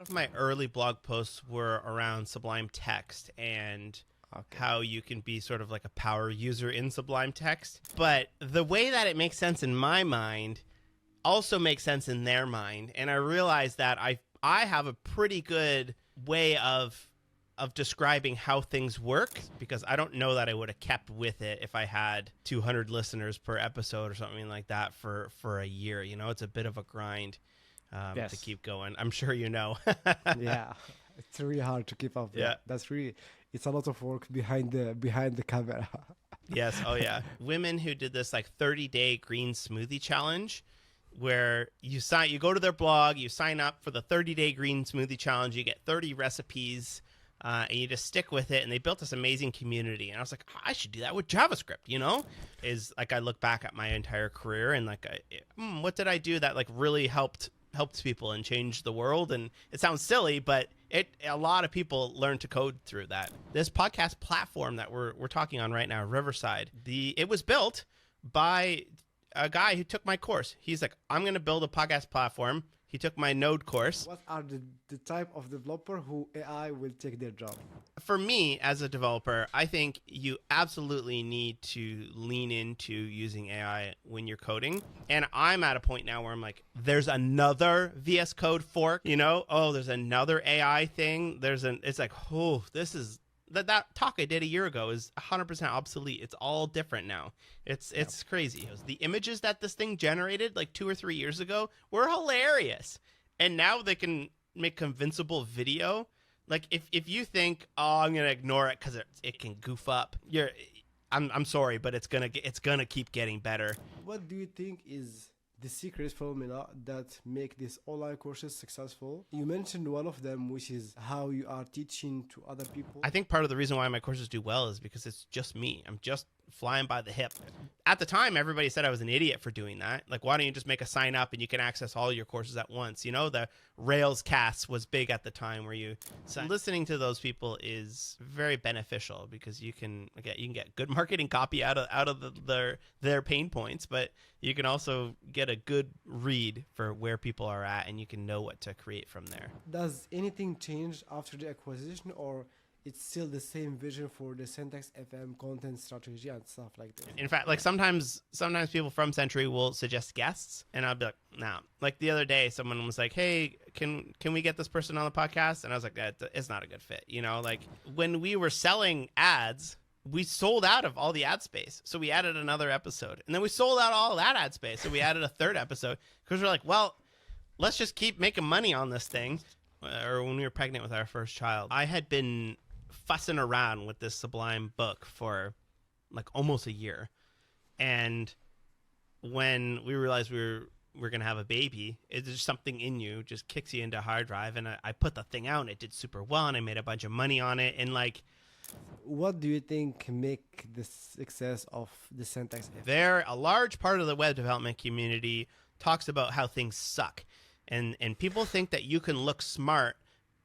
Of my early blog posts were around Sublime Text and how you can be sort of like a power user in Sublime Text. But the way that it makes sense in my mind also makes sense in their mind. And I realized that I have a pretty good way of describing how things work, because I don't know that I would have kept with it if I had 200 listeners per episode or something like that for a year. You know, it's a bit of a grind. To keep going. I'm sure you know. Yeah, it's really hard to keep up. Yeah. It's a lot of work behind the camera. Yes. Oh yeah. Women who did this like 30-day green smoothie challenge, where you go to their blog, you sign up for the 30-day green smoothie challenge, you get 30 recipes, and you just stick with it. And they built this amazing community. And I was like, I should do that with JavaScript, you know? Is like, I look back at my entire career and like, what did I do that like really helped people and changed the world? And it sounds silly, but a lot of people learn to code through that. This podcast platform that we're talking on right now, Riverside, it was built by a guy who took my course. He's like, I'm going to build a podcast platform. He took my Node course. What are the type of developer who AI will take their job? For me, as a developer, I think you absolutely need to lean into using AI when you're coding. And I'm at a point now where I'm like, there's another VS Code fork, you know? Oh, there's another AI thing. It's like, oh, this is... That talk I did a year ago is 100% obsolete. It's all different now. It's crazy. The images that this thing generated like 2 or 3 years ago were hilarious. And now they can make convincible video. Like if you think, oh, I'm going to ignore it because it can goof up, I'm sorry, but it's gonna keep getting better. What do you think is the secret formula that make these online courses successful? You mentioned one of them, which is how you are teaching to other people. I think part of the reason why my courses do well is because it's just me. I'm just flying by the hip. At the time, everybody said I was an idiot for doing that. Like, why don't you just make a sign up and you can access all your courses at once? You know, the Rails cast was big at the time where listening to those people is very beneficial because you can get good marketing copy out of their pain points, but you can also get a good read for where people are at and you can know what to create from there. Does anything change after the acquisition, or it's still the same vision for the Syntax FM content strategy and stuff like that? In fact, like sometimes people from Sentry will suggest guests, and I'll be like, no. Like the other day, someone was like, hey, can we get this person on the podcast? And I was like, it's not a good fit. You know, like when we were selling ads, we sold out of all the ad space. So we added another episode. And then we sold out all that ad space. So we added a third episode because we're like, well, let's just keep making money on this thing. Or when we were pregnant with our first child, I had been fussing around with this Sublime book for like almost a year. And when we realized we're going to have a baby, it's just something in you just kicks you into hard drive. And I put the thing out and it did super well. And I made a bunch of money on it. And like, what do you think make the success of the Syntax FM? A large part of the web development community talks about how things suck. And people think that you can look smart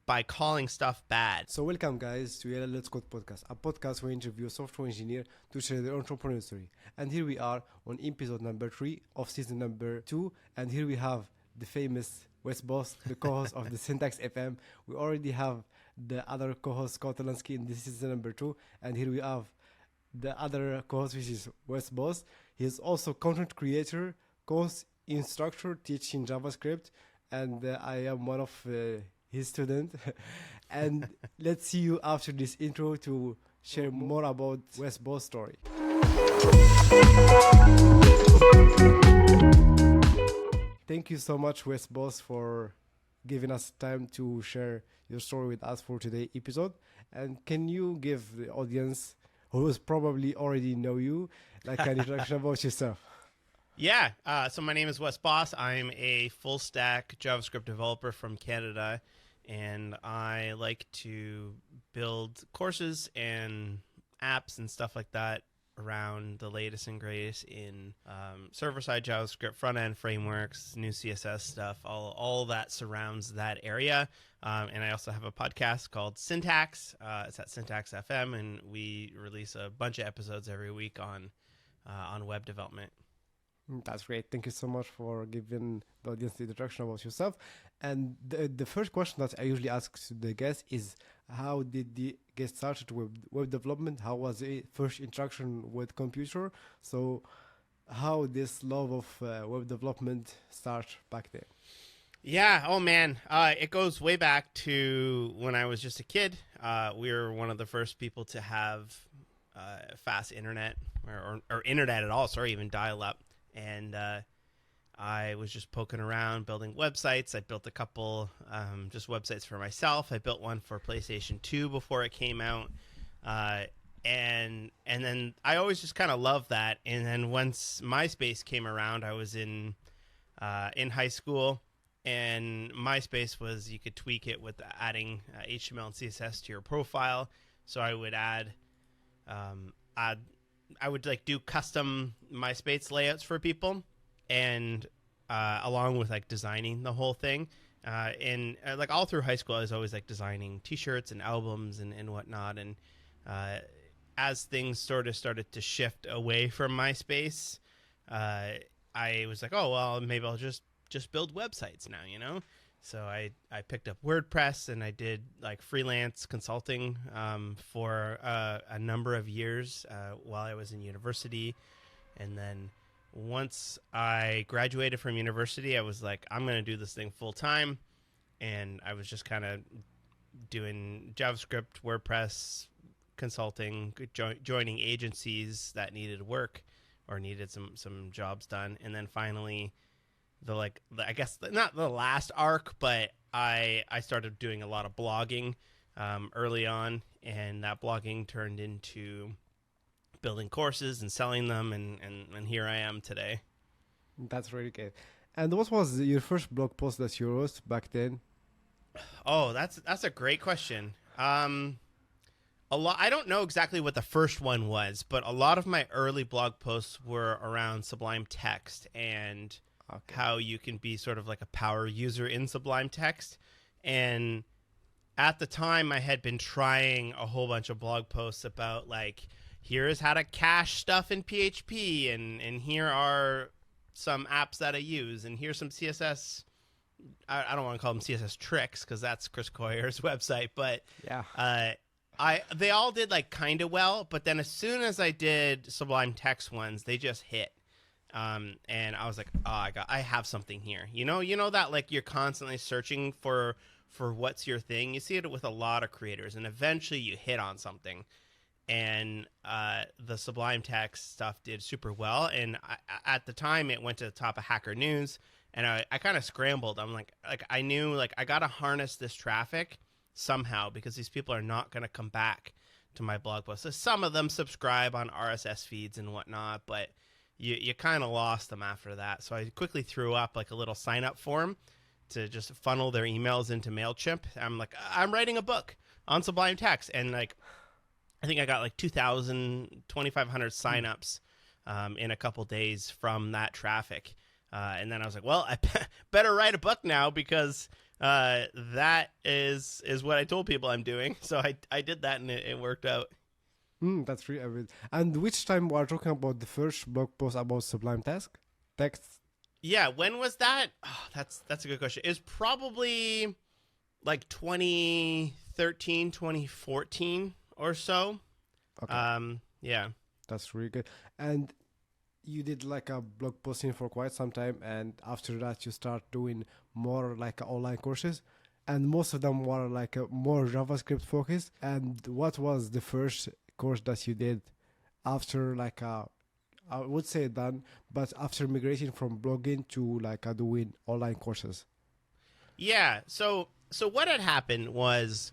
by calling stuff bad. So welcome guys to Yella Let's Code Podcast, a podcast where we interview a software engineer to share their entrepreneurial story. And here we are on episode number 3 of season number 2. And here we have the famous Wes Bos, the co-host of the Syntax FM. We already have the other co-host, Scott Lansky, in this season number 2. And here we have the other co-host, which is Wes Bos. He is also content creator, course instructor teaching JavaScript. And I am one of his student. And let's see you after this intro to share more about Wes Bos' story. Thank you so much, Wes Bos, for giving us time to share your story with us for today's episode. And can you give the audience, who is probably already know you, like an introduction about yourself? Yeah. So my name is Wes Bos. I'm a full stack JavaScript developer from Canada, and I like to build courses and apps and stuff like that around the latest and greatest in server-side JavaScript, front-end frameworks, new CSS stuff, all that surrounds that area. And I also have a podcast called Syntax. It's at Syntax FM, and we release a bunch of episodes every week on web development. That's great. Thank you so much for giving the audience the introduction about yourself. And the first question that I usually ask to the guest is, how did the get started with web development? How was the first interaction with computer? So how this love of web development start back then? Yeah. Oh man. It goes way back to when I was just a kid. We were one of the first people to have fast internet or internet at all. Sorry, even dial up. And I was just poking around building websites. I built a couple just websites for myself. I built one for PlayStation 2 before it came out. And then I always just kind of loved that. And then once MySpace came around, I was in high school, and MySpace was, you could tweak it with adding HTML and CSS to your profile. So I would I would like do custom MySpace layouts for people, and along with like designing the whole thing. And like all through high school, I was always like designing T-shirts and albums and whatnot. And as things sort of started to shift away from MySpace, I was like, oh well, maybe I'll just build websites now, you know. So I picked up WordPress, and I did like freelance consulting for a number of years while I was in university. And then once I graduated from university, I was like, I'm going to do this thing full time. And I was just kind of doing JavaScript, WordPress consulting, joining agencies that needed work or needed some jobs done. And then finally, I guess not the last arc, but I started doing a lot of blogging early on, and that blogging turned into building courses and selling them, and here I am today. That's really good. And what was your first blog post that you wrote back then? Oh, that's a great question. A lot. I don't know exactly what the first one was, but a lot of my early blog posts were around Sublime Text and how you can be sort of like a power user in Sublime Text. And at the time, I had been trying a whole bunch of blog posts about like, here's how to cache stuff in PHP, and here are some apps that I use, and here's some CSS. I don't want to call them CSS tricks because that's Chris Coyer's website, but yeah. They all did like kind of well, but then as soon as I did Sublime Text ones, they just hit. And I was like, oh, I have something here. You know that like you're constantly searching for what's your thing. You see it with a lot of creators, and eventually you hit on something. And the Sublime Text stuff did super well. And at the time, it went to the top of Hacker News, and I kind of scrambled. I'm like I knew like I got to harness this traffic somehow, because these people are not going to come back to my blog post. So some of them subscribe on RSS feeds and whatnot, but you kind of lost them after that. So I quickly threw up like a little sign up form to just funnel their emails into MailChimp. I'm like, I'm writing a book on Sublime Text. And like, I think I got like 2,500 signups in a couple days from that traffic. And then I was like, well, I better write a book now, because that is what I told people I'm doing. So I did that, and it worked out. That's really amazing. And which time we are talking about the first blog post about Sublime Text? Yeah, when was that? Oh, that's a good question. It was probably like 2013, 2014 or so. Okay. Yeah. That's really good. And you did like a blog posting for quite some time, and after that you start doing more like online courses, and most of them were like more JavaScript focused. And what was the first course that you did after like I would say done, but after migrating from blogging to like doing online courses? Yeah. So what had happened was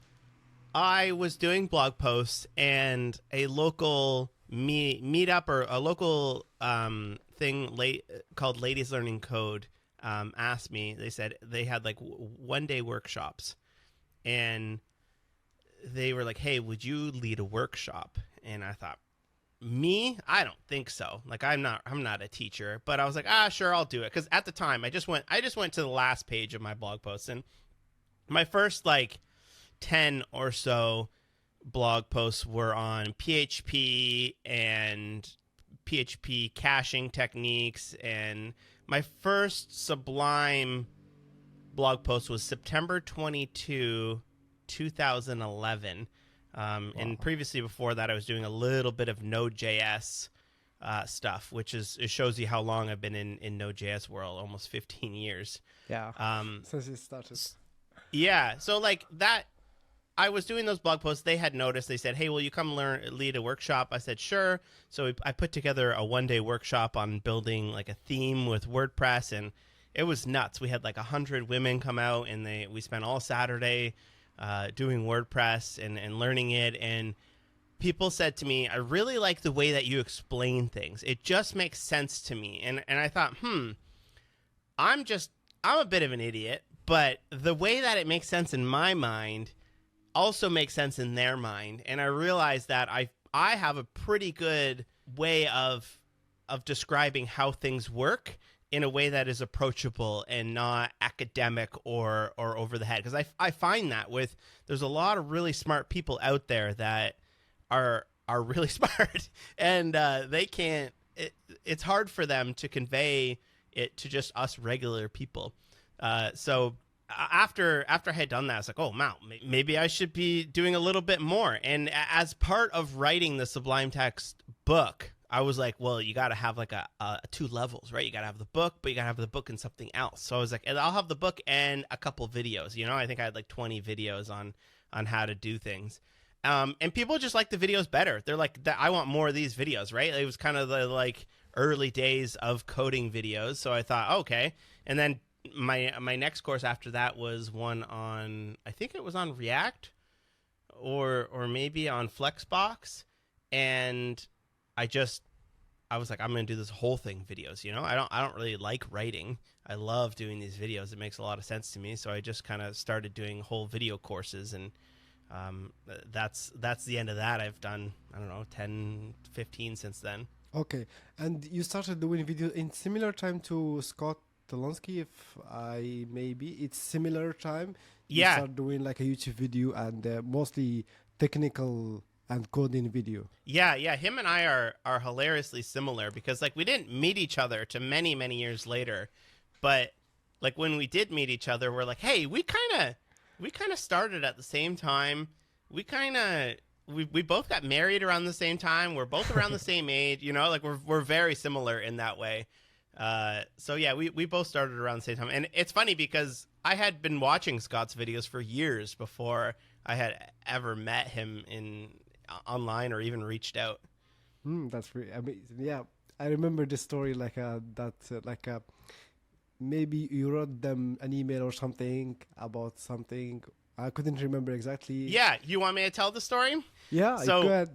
I was doing blog posts, and a local meetup or a local thing called Ladies Learning Code asked me. They said they had like one-day workshops, and they were like, hey, would you lead a workshop? And I thought, me? I don't think so. Like, I'm not a teacher, but I was like, sure, I'll do it. Because at the time I just went to the last page of my blog post, and my first like 10 or so blog posts were on PHP and PHP caching techniques. And my first Sublime blog post was September 22, 2011. And previously before that, I was doing a little bit of Node.js stuff, which it shows you how long I've been in Node.js world, almost 15 years. Yeah. Since it started. Yeah. So like that, I was doing those blog posts. They had noticed. They said, hey, will you come lead a workshop? I said, sure. So I put together a 1-day workshop on building like a theme with WordPress, and it was nuts. We had like 100 women come out, and we spent all Saturday doing WordPress and learning it. And people said to me, I really like the way that you explain things. It just makes sense to me. And I thought, I'm a bit of an idiot, but the way that it makes sense in my mind also makes sense in their mind. And I realized that I have a pretty good way of describing how things work in a way that is approachable and not academic or over the head. Because I find that there's a lot of really smart people out there that are really smart, and they can't. It's hard for them to convey it to just us regular people. So after I had done that, I was like, oh, wow, maybe I should be doing a little bit more. And as part of writing the Sublime Text book, I was like, well, you got to have like a 2 levels, right? You got to have the book, but you got to have the book and something else. So I was like, I'll have the book and a couple videos. I think I had like 20 videos on how to do things. And people just like the videos better. They're like, I want more of these videos, right? It was kind of the like early days of coding videos. So I thought, okay. And then my next course after that was one on, I think it was on React or maybe on Flexbox. And I was like, I'm going to do this whole thing videos. I don't really like writing. I love doing these videos. It makes a lot of sense to me. So I just kind of started doing whole video courses, and that's the end of that. I've done, I don't know, 10, 15 since then. Okay. And you started doing video in similar time to Scott Tolonsky, it's similar time. You start doing like a YouTube video and mostly technical and coding video. Yeah. Him and I are hilariously similar, because like we didn't meet each other to many, many years later, but like when we did meet each other, we're like, hey, we kind of started at the same time. We both got married around the same time. We're both around the same age, like we're very similar in that way. So yeah, we both started around the same time. And it's funny because I had been watching Scott's videos for years before I had ever met him online or even reached out. That's really amazing. Yeah, I remember the story maybe you wrote them an email or something about something. I couldn't remember exactly. Yeah, you want me to tell the story? Yeah, go ahead.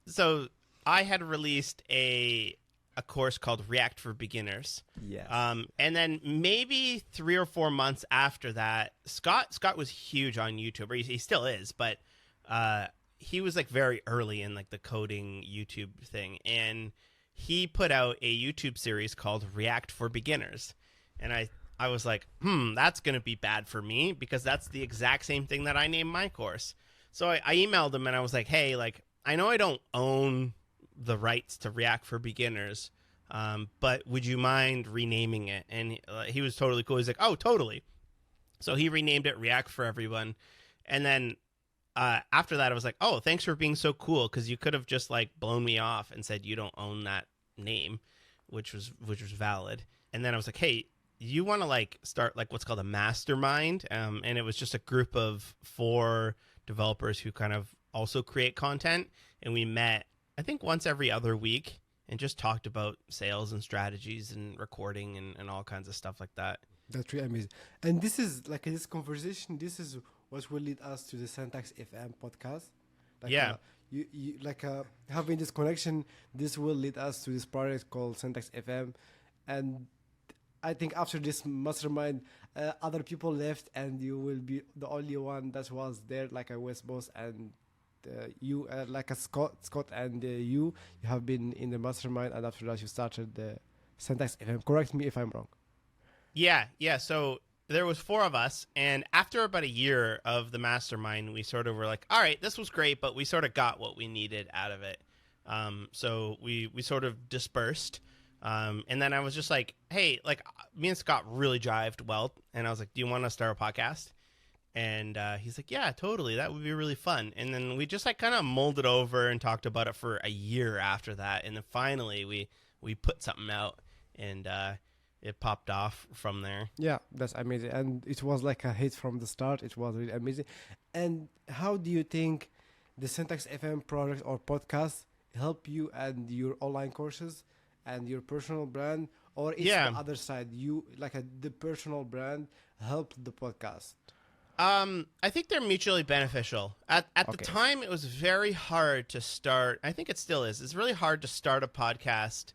So I had released a course called React for Beginners. Yes. And then maybe 3 or 4 months after that, Scott was huge on YouTube, or he still is, but he was like very early in like the coding YouTube thing, and he put out a YouTube series called React for Beginners. And I was like, that's going to be bad for me, because that's the exact same thing that I named my course. So I emailed him and I was like, hey, like, I know I don't own the rights to React for Beginners, but would you mind renaming it? And he was totally cool. He's like, oh, totally. So he renamed it React for Everyone. And then after that, I was like, oh, thanks for being so cool, because you could have just like blown me off and said you don't own that name, which was valid. And then I was like, hey, you want to like start like what's called a mastermind, and it was just a group of 4 developers who kind of also create content, and we met I think once every other week and just talked about sales and strategies and recording and all kinds of stuff like that. That's really amazing. And this is like this conversation, this is what will lead us to the Syntax FM podcast. Like, yeah. You like having this connection, this will lead us to this project called Syntax FM. And I think after this mastermind, other people left, and you will be the only one that was there, like a Wes Bos, and you, like a Scott, and you have been in the mastermind, and after that you started the Syntax FM. Correct me if I'm wrong. Yeah. So there was 4 of us, and after about a year of the mastermind, we sort of were like, all right, this was great, but we sort of got what we needed out of it. So we sort of dispersed. And then I was just like, hey, like me and Scott really jived well. And I was like, do you want to start a podcast? And he's like, yeah, totally. That would be really fun. And then we just like kind of molded over and talked about it for a year after that. And then finally we put something out, and it popped off from there. Yeah, that's amazing. And it was like a hit from the start. It was really amazing. And how do you think the Syntax FM product or podcast help you and your online courses and your personal brand? Or it's the other side, you like the personal brand helped the podcast? I think they're mutually beneficial. At the time, it was very hard to start. I think it still is. It's really hard to start a podcast.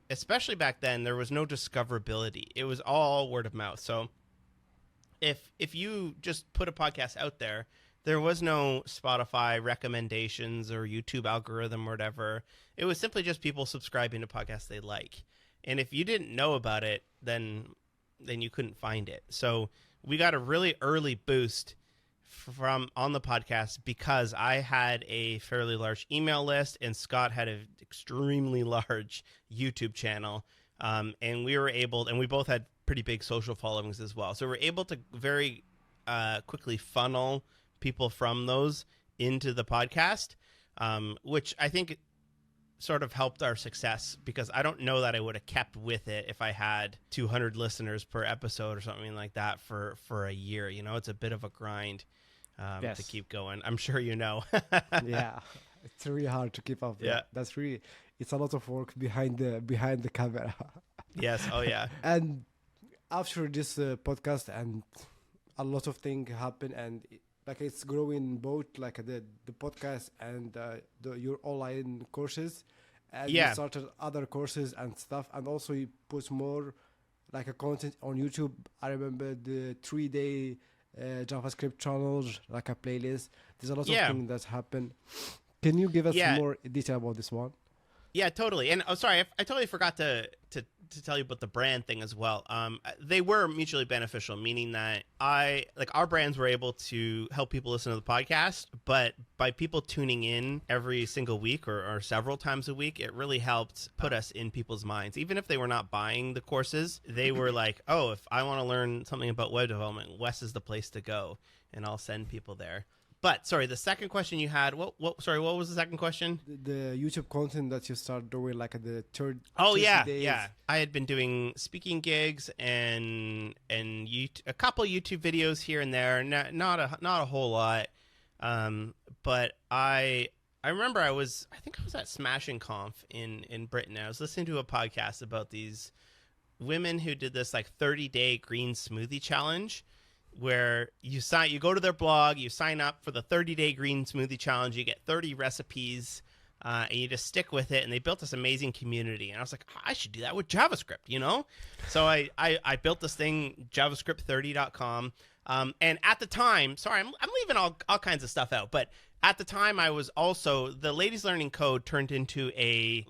Especially back then, there was no discoverability. It was all word of mouth. So if you just put a podcast out there, there was no Spotify recommendations or YouTube algorithm or whatever. It was simply just people subscribing to podcasts they like. And if you didn't know about it, then you couldn't find it. So we got a really early boost from on the podcast because I had a fairly large email list and Scott had an extremely large YouTube channel. And we were able, and we both had pretty big social followings as well. So we're able to very quickly funnel people from those into the podcast, which I think sort of helped our success, because I don't know that I would have kept with it if I had 200 listeners per episode or something like that for a year. You know, it's a bit of a grind to keep going. I'm sure you know. Yeah, it's really hard to keep up. Yeah, that's really, it's a lot of work behind the camera. Yes. Oh yeah. And after this podcast, and a lot of things happen, and like it's growing both like the podcast and your online courses, and you started other courses and stuff, and also you put more like a content on YouTube. I remember the 3-day JavaScript challenge, like a playlist. There's a lot of things that happen. Can you give us more detail about this one? Yeah, totally. And sorry, I totally forgot to tell you about the brand thing as well. They were mutually beneficial, meaning that our brands were able to help people listen to the podcast, but by people tuning in every single week or several times a week, it really helped put us in people's minds. Even if they were not buying the courses, they were like, oh, if I want to learn something about web development, Wes is the place to go, and I'll send people there. But sorry, the second question you had, what was the second question? The YouTube content that you start doing like at the third. Oh yeah, days. yeah. I had been doing speaking gigs and a couple YouTube videos here and there, not a whole lot. But I remember I think I was at Smashing Conf in Britain. I was listening to a podcast about these women who did this like 30-day green smoothie challenge, where you go to their blog, you sign up for the 30-day green smoothie challenge, you get 30 recipes, and you just stick with it. And they built this amazing community. And I was like, I should do that with JavaScript, you know? So I built this thing, javascript30.com. And at the time, sorry, I'm leaving all kinds of stuff out, but at the time I was also, the Ladies Learning Code turned into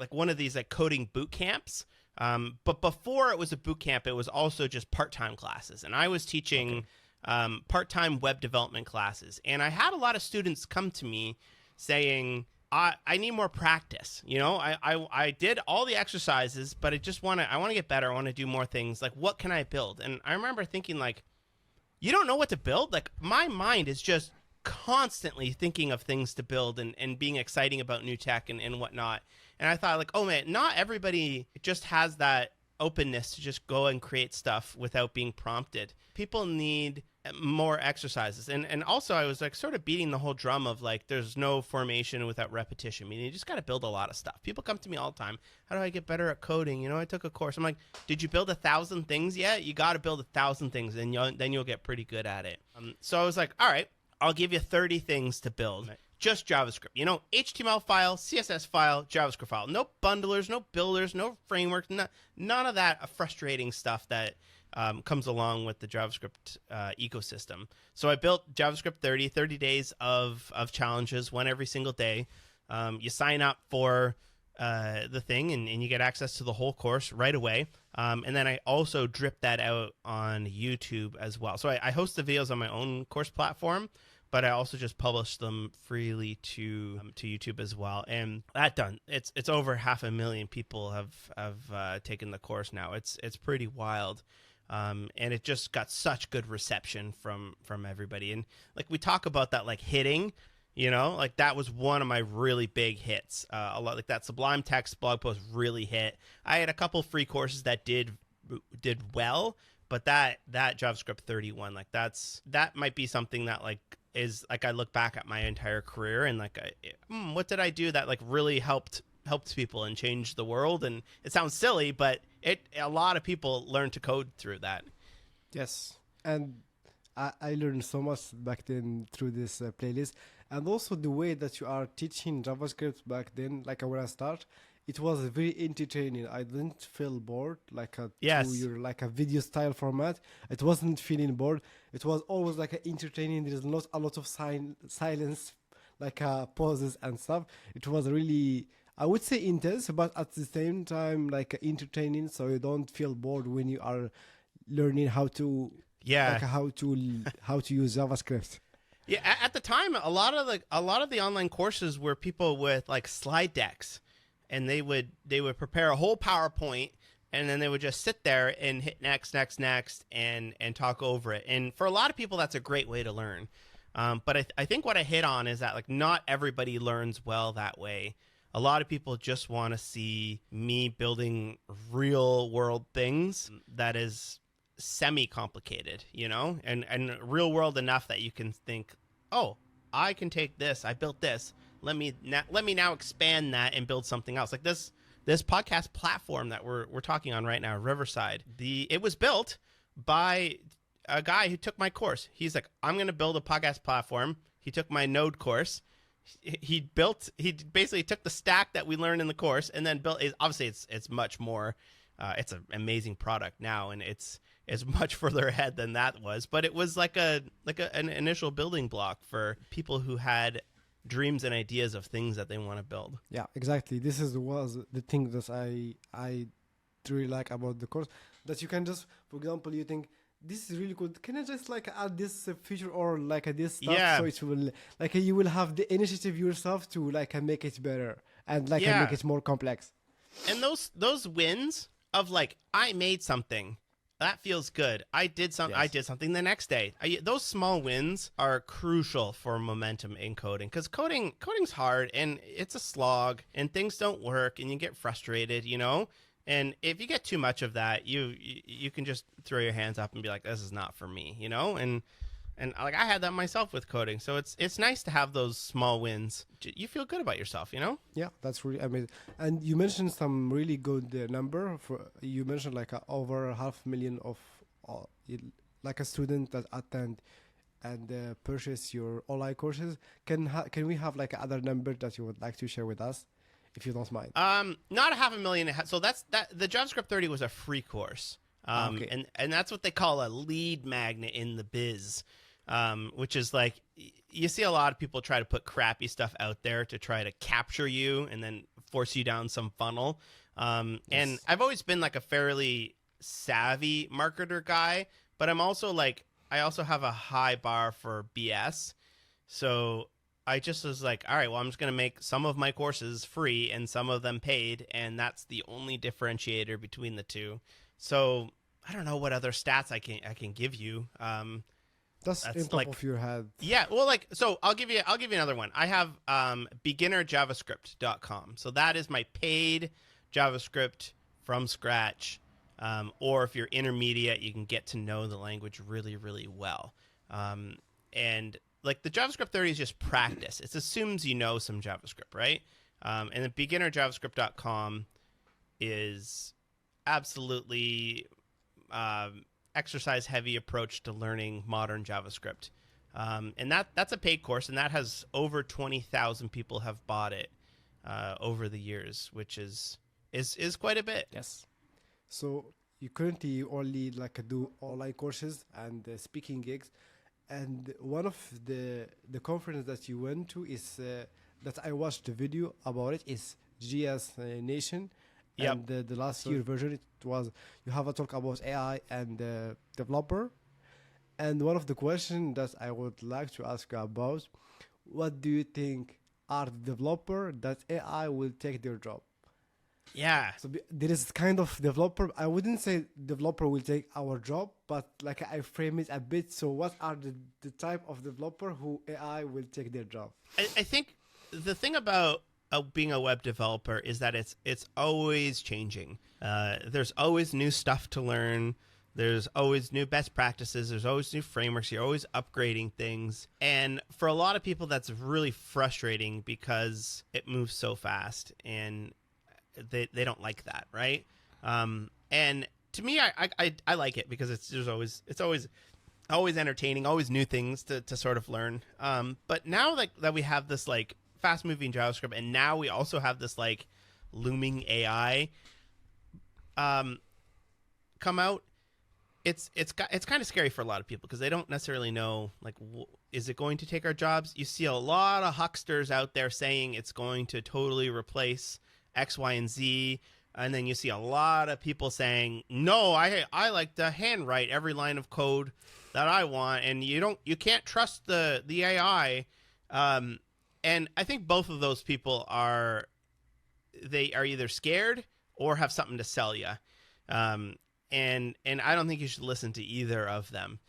one of these like coding boot camps. But before it was a boot camp, it was also just part-time classes. And I was teaching part-time web development classes. And I had a lot of students come to me saying, I need more practice. You know, I did all the exercises, but I want to get better. I want to do more things. Like, what can I build? And I remember thinking, like, you don't know what to build? Like, my mind is just constantly thinking of things to build and being exciting about new tech and whatnot. And I thought, like, oh man, not everybody just has that openness to just go and create stuff without being prompted. People need more exercises. And also I was like sort of beating the whole drum of like, there's no formation without repetition. I mean, you just got to build a lot of stuff. People come to me all the time. How do I get better at coding? You know, I took a course. I'm like, did you build 1,000 things yet? You got to build 1,000 things and then you'll get pretty good at it. So I was like, all right, I'll give you 30 things to build. Just JavaScript, you know, HTML file, CSS file, JavaScript file. No bundlers, no builders, no frameworks, none of that frustrating stuff that comes along with the JavaScript ecosystem. So I built JavaScript 30 days of challenges, one every single day. You sign up for the thing and you get access to the whole course right away. And then I also drip that out on YouTube as well. So I host the videos on my own course platform, but I also just publish them freely to YouTube as well. And that done, it's over 500,000 people have taken the course now. It's pretty wild. And it just got such good reception from everybody. And like we talk about that, like hitting, you know, like that was one of my really big hits. A lot like that Sublime Text blog post really hit. I had a couple free courses that did well, but that JavaScript 31, like that might be something that like is like I look back at my entire career and like what did I do that like really helped people and changed the world? And it sounds silly, but a lot of people learned to code through that. Yes, and I learned so much back then through this playlist, and also the way that you are teaching JavaScript back then, like when I start, it was very entertaining. I didn't feel bored, like Yes. through your like a video style format. It wasn't feeling bored. It was always like entertaining. There's not a lot of silence, like pauses and stuff. It was really, I would say, intense, but at the same time like entertaining. So you don't feel bored when you are learning how to Yeah. like how to use JavaScript. Yeah, at the time, a lot of the online courses were people with like slide decks, and they would prepare a whole PowerPoint, and then they would just sit there and hit next, and talk over it. And for a lot of people, that's a great way to learn. But I think what I hit on is that like not everybody learns well that way. A lot of people just want to see me building real world things that is semi-complicated, you know, and real world enough that you can think, oh, I can take this, I built this, let me now expand that and build something else. Like this podcast platform that we're talking on right now, Riverside, it was built by a guy who took my course. He's like, I'm going to build a podcast platform. He took my Node course. He basically took the stack that we learned in the course and then built. Obviously it's much more, it's an amazing product now, and it's much further ahead than that was, but it was like an initial building block for people who had dreams and ideas of things that they want to build. Yeah, exactly. This was the thing that I really like about the course, that you can just, for example, you think this is really good. Can I just like add this feature or like this stuff? Yeah. So it will like you will have the initiative yourself to like make it better and like Yeah. make it more complex. And those wins of like, I made something that feels good. I did something. Yes. I did something the next day. Those small wins are crucial for momentum in coding, because coding's hard and it's a slog and things don't work and you get frustrated, you know. And if you get too much of that, you can just throw your hands up and be like, this is not for me, you know. And like I had that myself with coding, so it's nice to have those small wins. You feel good about yourself, you know. Yeah, that's really amazing. And you mentioned some really good number. You mentioned like over 500,000 of like a student that attend and purchase your online courses. Can we have like other number that you would like to share with us, if you don't mind? Not 500,000. So the JavaScript 30 was a free course. Okay. And that's what they call a lead magnet in the biz. Which is like, you see a lot of people try to put crappy stuff out there to try to capture you and then force you down some funnel. And I've always been like a fairly savvy marketer guy, but I also have a high bar for BS. So I just was like, all right, well, I'm just going to make some of my courses free and some of them paid. And that's the only differentiator between the two. So I don't know what other stats I can give you. That's in top like, of your head. Yeah, well, like, so I'll give you another one. I have beginnerjavascript.com. So that is my paid JavaScript from scratch. Or if you're intermediate, you can get to know the language really, really well. And like the JavaScript 30 is just practice. It assumes you know some JavaScript, right? And the beginnerjavascript.com is absolutely exercise heavy approach to learning modern JavaScript. And that's a paid course, and that has over 20,000 people have bought it over the years, which is quite a bit. Yes. So you currently only like do online courses and speaking gigs, and one of the conference that you went to is that I watched the video about it is GS Nation. Yep. And the last year version, it was, you have a talk about AI and developer. And one of the questions that I would like to ask you about, what do you think are the developer that AI will take their job? Yeah. So there is kind of developer. I wouldn't say developer will take our job, but like I frame it a bit. So what are the type of developer who AI will take their job? I think the thing about being a web developer is that it's always changing. There's always new stuff to learn. There's always new best practices. There's always new frameworks. You're always upgrading things. And for a lot of people, that's really frustrating because it moves so fast and they don't like that, right? And to me, I like it because it's always entertaining, always new things to sort of learn. But now that we have this like fast moving JavaScript, and now we also have this like looming AI come out. It's kind of scary for a lot of people because they don't necessarily know like is it going to take our jobs? You see a lot of hucksters out there saying it's going to totally replace X, Y, and Z. And then you see a lot of people saying, no, I like to handwrite every line of code that I want, and you can't trust the AI. And I think both of those people are either scared or have something to sell you. And I don't think you should listen to either of them.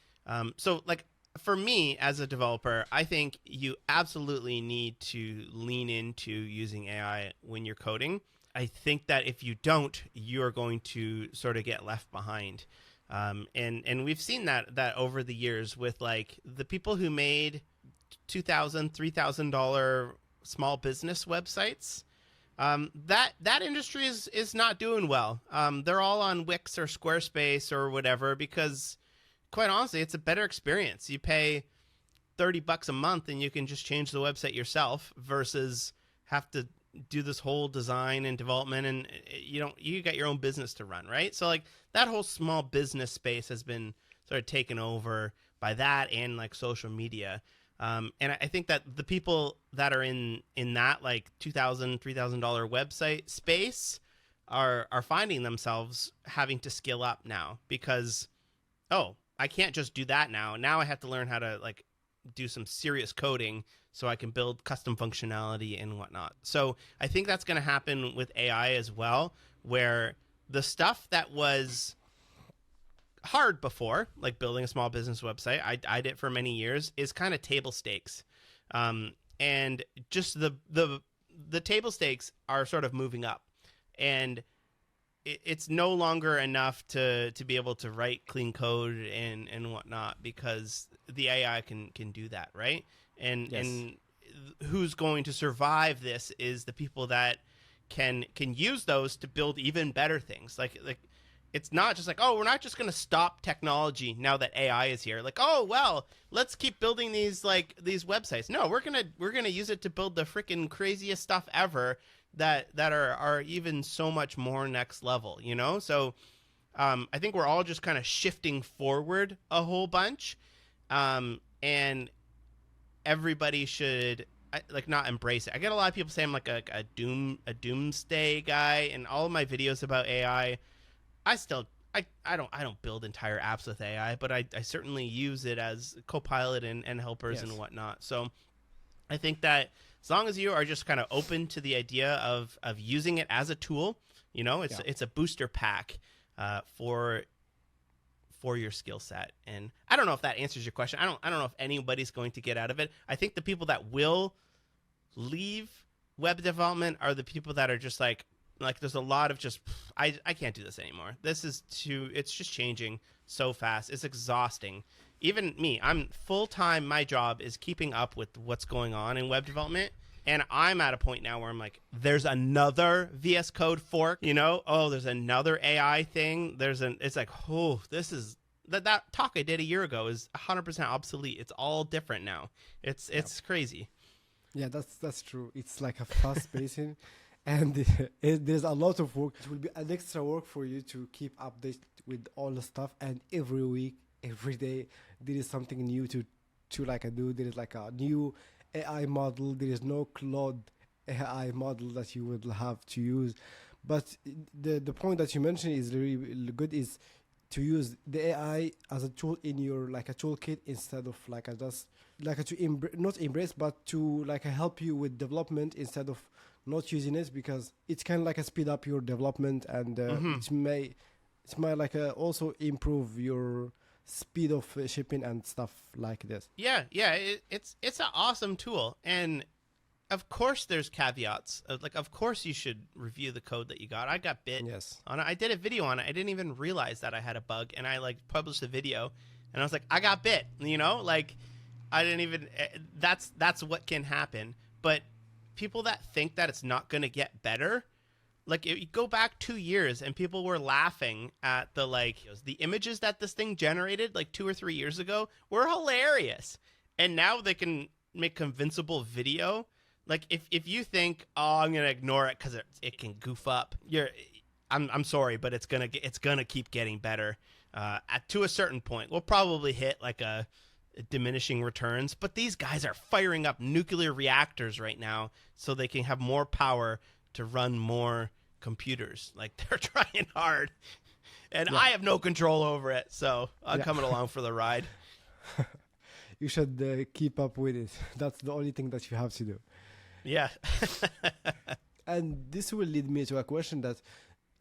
So like for me as a developer, I think you absolutely need to lean into using AI when you're coding. I think that if you don't, you're going to sort of get left behind. And we've seen that over the years with like the people who made $2,000, $3,000 small business websites. That industry is not doing well. They're all on Wix or Squarespace or whatever because, quite honestly, it's a better experience. You pay $30 a month and you can just change the website yourself versus have to do this whole design and development, and you got your own business to run, right? So like that whole small business space has been sort of taken over by that and like social media. And I think that the people that are in that like $2,000, $3,000 website space are finding themselves having to skill up now because, oh, I can't just do that now. Now I have to learn how to like do some serious coding so I can build custom functionality and whatnot. So I think that's going to happen with AI as well, where the stuff that was hard before, like building a small business website, I did for many years, is kind of table stakes. And just the table stakes are sort of moving up. And it's no longer enough to be able to write clean code and whatnot because the AI can do that, right? And who's going to survive this is the people that can use those to build even better things. Like it's not just like, oh, we're not just going to stop technology now that AI is here. Like, oh, well, let's keep building these websites. No, we're going to use it to build the freaking craziest stuff ever that are even so much more next level, you know? So I think we're all just kind of shifting forward a whole bunch. And everybody should like not embrace it. I get a lot of people saying I'm like a doomsday guy, and all of my videos about AI, I don't build entire apps with AI, but I certainly use it as Copilot and helpers and whatnot. So I think that as long as you are just kind of open to the idea of using it as a tool, you know, it's a booster pack for your skill set. And I don't know if that answers your question. I don't know if anybody's going to get out of it. I think the people that will leave web development are the people that are just like there's a lot of just I can't do this anymore. It's just changing so fast. It's exhausting. Even me, I'm full-time. My job is keeping up with what's going on in web development. And I'm at a point now where I'm like, there's another VS Code fork, you know? Oh, there's another AI thing. It's like, oh, this is that talk I did a year ago is 100% obsolete. It's all different now. It's crazy. Yeah, that's true. It's like a fast pacing, and there's a lot of work. It will be an extra work for you to keep updated with all the stuff. And every week, every day, there is something new to like do. There is like a new AI model. There is no Claude AI model that you will have to use. But the point that you mentioned is really, really good. Is to use the AI as a tool in your like a toolkit instead of like a just like a not embrace but to like a help you with development instead of not using it, because it can like a speed up your development, and it might like also improve your speed of shipping and stuff like this. Yeah, it's an awesome tool, and of course there's caveats. Like, of course you should review the code that you got. I got bit Yes. on it. I did a video on it. I didn't even realize that I had a bug, and I like published a video, and I was like, I got bit. You know, like I didn't even. That's what can happen. But people that think that it's not going to get better, like you go back 2 years and people were laughing at the images that this thing generated like 2 or 3 years ago were hilarious, and now they can make convincible video. Like if you think, oh, I'm gonna ignore it because it can goof up, I'm sorry, but it's gonna keep getting better. To a certain point, we'll probably hit like a diminishing returns. But these guys are firing up nuclear reactors right now so they can have more power to run more computers. Like, they're trying hard, and I have no control over it. So I'm coming along for the ride. You should keep up with it. That's the only thing that you have to do. Yeah. And this will lead me to a question that,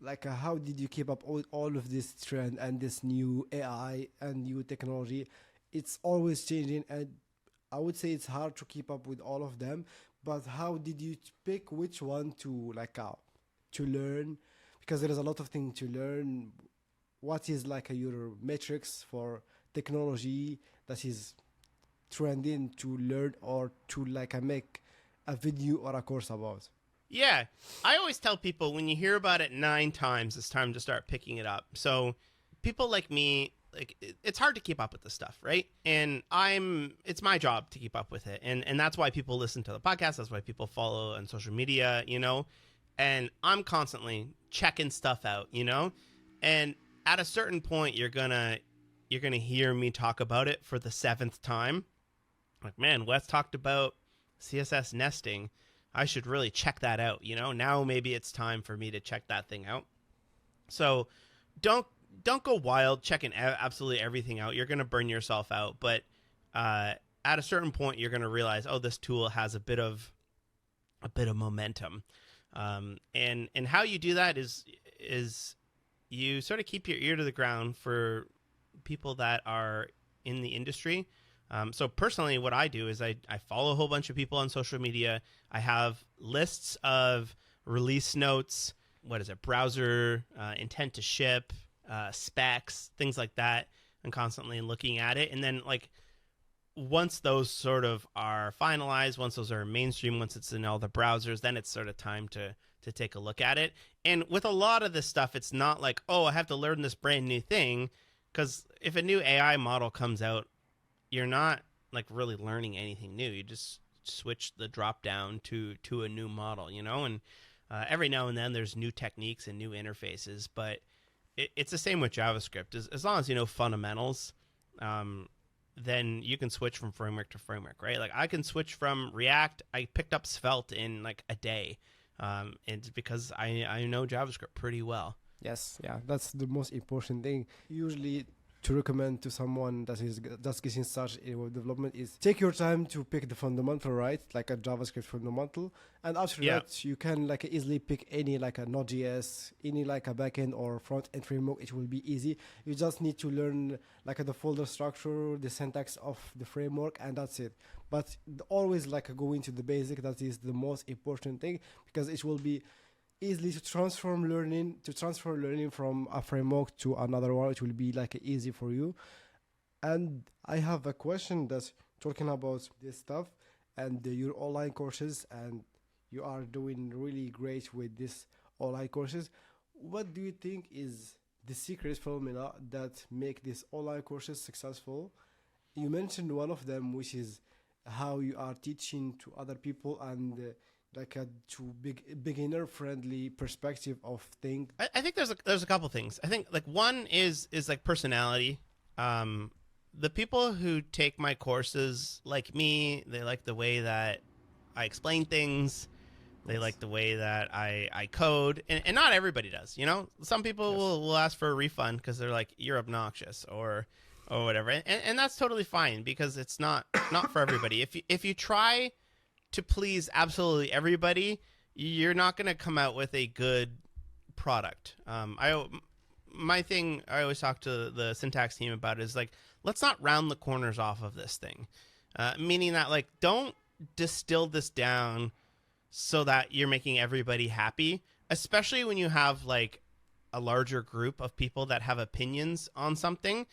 like, how did you keep up all of this trend and this new AI and new technology? It's always changing, and I would say it's hard to keep up with all of them. But how did you pick which one to to learn? Because there is a lot of things to learn. What is like your metrics for technology that is trending to learn or to make a video or a course about? Yeah. I always tell people, when you hear about it 9 times, it's time to start picking it up. So people like me, like, it's hard to keep up with this stuff, right? And it's my job to keep up with it. And that's why people listen to the podcast. That's why people follow on social media, you know? And I'm constantly checking stuff out, you know? And at a certain point, you're gonna hear me talk about it for the 7th time. Like, man, Wes talked about CSS nesting. I should really check that out, you know? Now maybe it's time for me to check that thing out. So don't go wild checking absolutely everything out. You're going to burn yourself out. But at a certain point, you're going to realize, oh, this tool has a bit of momentum. And how you do that is you sort of keep your ear to the ground for people that are in the industry. So personally, what I do is I follow a whole bunch of people on social media. I have lists of release notes, browser, intent to ship, specs, things like that. I'm constantly looking at it. And then, like, once those sort of are finalized, once those are mainstream, once it's in all the browsers, then it's sort of time to take a look at it. And with a lot of this stuff, it's not like, oh, I have to learn this brand new thing, because if a new AI model comes out, you're not like really learning anything new. You just switch the drop down to a new model, you know? And every now and then there's new techniques and new interfaces, but it's the same with JavaScript. As long as you know fundamentals, then you can switch from framework to framework, right? Like, I can switch from React. I picked up Svelte in like a day. And it's because I know JavaScript pretty well. Yes, yeah, that's the most important thing. Usually, to recommend to someone that is just getting started in web development is take your time to pick the fundamental, right? Like a JavaScript fundamental. And after that, you can like easily pick any like a Node.js, any like a backend or front end framework. It will be easy. You just need to learn like the folder structure, the syntax of the framework, and that's it. But always like go into the basic. That is the most important thing, because it will be easily to transfer learning from a framework to another one. It will be like easy for you. And I have a question that's talking about this stuff and your online courses, and you are doing really great with this online courses. What do you think is the secret formula that make these online courses successful? You mentioned one of them, which is how you are teaching to other people and like a beginner friendly perspective of thing. I think there's a couple things. I think like one is like personality. The people who take my courses, like me, they like the way that I explain things. They Yes. like the way that I code, and not everybody does. You know, some people Yes. will ask for a refund because they're like, you're obnoxious or whatever, and that's totally fine because it's not for everybody. If you try to please absolutely everybody, you're not going to come out with a good product. My thing I always talk to the syntax team about is like, let's not round the corners off of this thing, meaning that like don't distill this down so that you're making everybody happy, especially when you have like a larger group of people that have opinions on something.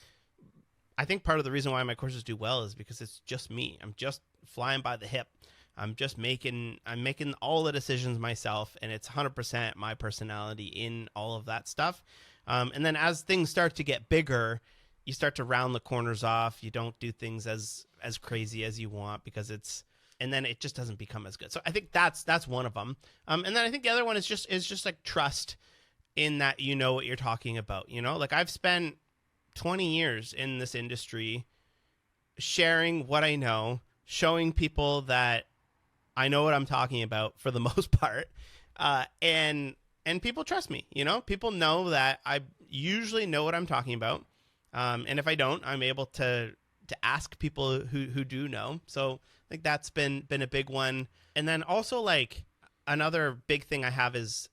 I think part of the reason why my courses do well is because it's just me. I'm just flying by the hip. I'm making all the decisions myself, and it's 100% my personality in all of that stuff. And then as things start to get bigger, you start to round the corners off. You don't do things as crazy as you want because it's, and then it just doesn't become as good. So I think that's one of them. And then I think the other one is just like trust in that you know what you're talking about. You know, like I've spent 20 years in this industry sharing what I know, showing people that I know what I'm talking about for the most part, and people trust me. You know, people know that I usually know what I'm talking about, and if I don't, I'm able to ask people who do know. So I think that's been a big one. And then also like another big thing I have is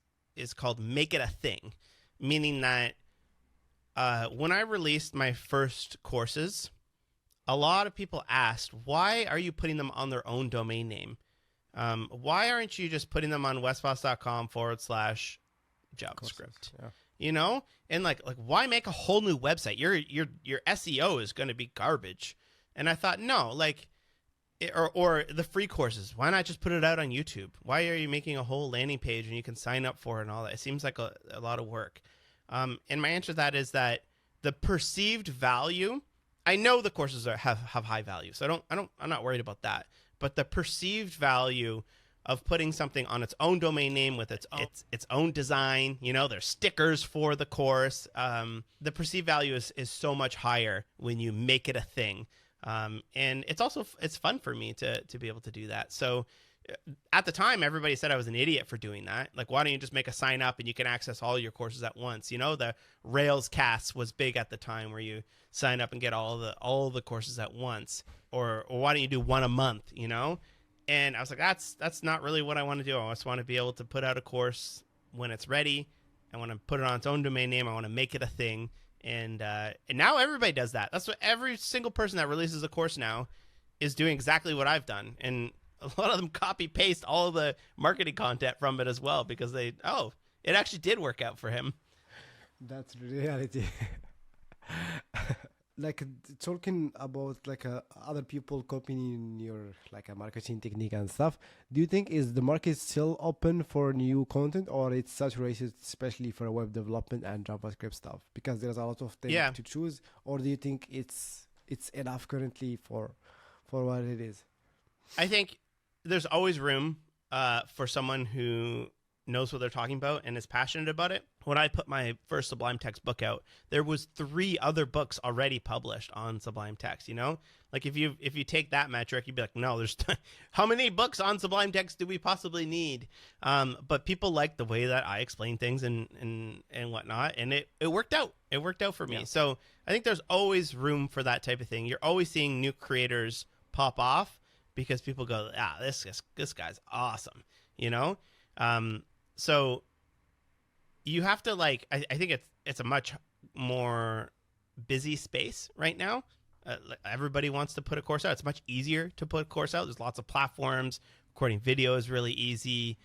called make it a thing, meaning that when I released my first courses, a lot of people asked, why are you putting them on their own domain name? Why aren't you just putting them on wesbos.com/JavaScript? Courses, yeah. You know, and like why make a whole new website? Your SEO is going to be garbage. And I thought, no, like, or the free courses. Why not just put it out on YouTube? Why are you making a whole landing page and you can sign up for it and all that? It seems like a lot of work. And my answer to that is that the perceived value. I know the courses have high value, so I'm not worried about that. But the perceived value of putting something on its own domain name with its own design, you know, there's stickers for the course. The perceived value is so much higher when you make it a thing, and it's fun for me to be able to do that. So at the time, everybody said I was an idiot for doing that. Like, why don't you just make a sign up and you can access all your courses at once? You know, the Rails cast was big at the time where you sign up and get all the courses at once. Or why don't you do one a month, you know? And I was like, that's not really what I want to do. I just want to be able to put out a course when it's ready. I want to put it on its own domain name. I want to make it a thing. And now everybody does that. That's what every single person that releases a course now is doing exactly what I've done. And a lot of them copy paste all of the marketing content from it as well because it actually did work out for him. That's the reality. Like talking about like other people copying your like a marketing technique and stuff, do you think is the market still open for new content or it's saturated, especially for web development and JavaScript stuff, because there's a lot of things to choose? Or do you think it's enough currently for what it is? I think there's always room for someone who knows what they're talking about and is passionate about it. When I put my first Sublime Text book out, there was 3 other books already published on Sublime Text, you know? Like if you take that metric, you'd be like, no, there's how many books on Sublime Text do we possibly need? But people like the way that I explain things and whatnot, and it worked out. It worked out for me. Yeah. So I think there's always room for that type of thing. You're always seeing new creators pop off because people go, this guy's awesome, you know? So you have to like, I think it's a much more busy space right now. Everybody wants to put a course out. It's much easier to put a course out. There's lots of platforms. Recording video is really easy.